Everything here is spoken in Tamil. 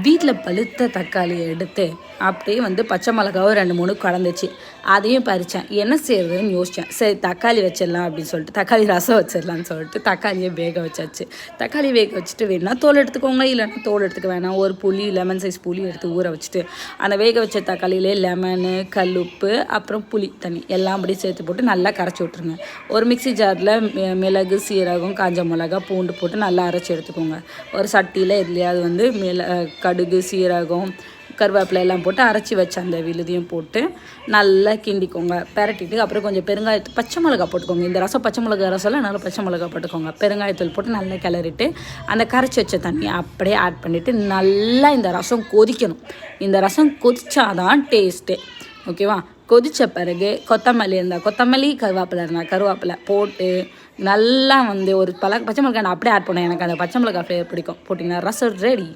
வீட்டில் பழுத்த தக்காளியை எடுத்து அப்படியே வந்து பச்சை மிளகாவும் 2-3 கலந்துச்சு. அதையும் பறித்தேன். என்ன செய்யறதுன்னு யோசித்தேன். சரி தக்காளி வச்சிடலாம் அப்படின்னு சொல்லிட்டு தக்காளி ரசம் வச்சிடலான்னு சொல்லிட்டு தக்காளியை வேக வச்சாச்சு. தக்காளி வேக வச்சுட்டு வேணுன்னா தோல் எடுத்துக்கோங்க, இல்லைன்னா தோல் எடுத்துக்க வேணாம். ஒரு புளி, லெமன் சைஸ் புளி எடுத்து ஊற வச்சுட்டு அந்த வேக வச்ச தக்காளியிலே லெமனு, கல்லுப்பு, அப்புறம் புளி தண்ணி எல்லாம் அப்படி சேர்த்து போட்டு நல்லா கரைச்சி விட்ருங்க. ஒரு மிக்ஸி ஜாரில் மிளகு, சீரகம், காஞ்ச மிளகா, பூண்டு போட்டு நல்லா அரைச்சி எடுத்துக்கோங்க. ஒரு சட்டியில் எதுலையாவது வந்து கடுகு, சீரகம், கருவேப்பிலை எல்லாம் போட்டு அரைச்சி வச்ச அந்த விழுதியும் போட்டு நல்லா கிண்டிக்கோங்க. பெரட்டிட்டு அப்புறம் கொஞ்சம் பச்சை மிளகா போட்டுக்கோங்க. இந்த ரசம் பச்சை மிளகா ரசம்லாம் நல்லா பச்சை மிளகா போட்டுக்கோங்க. பெருங்காயத்தூள் போட்டு நல்லா கிளறிட்டு அந்த கரைச்சி வச்ச தண்ணியை அப்படியே ஆட் பண்ணிவிட்டு நல்லா இந்த ரசம் கொதிக்கணும். இந்த ரசம் கொதிச்சாதான் டேஸ்ட்டு. ஓகேவா? கொதித்த பிறகு கொத்தமல்லி இருந்தால் கொத்தமல்லி, கருவேப்பிலை இருந்தால் கருவேப்பிலை போட்டு நல்லா வந்து ஒரு பச்சை மிளகாய் நான் அப்படியே ஆட் பண்ணேன். எனக்கு அந்த பச்சை மிளகாய் ஃப்ளேவர் பிடிக்கும். போட்டிங்கன்னா ரசம் ரெடி.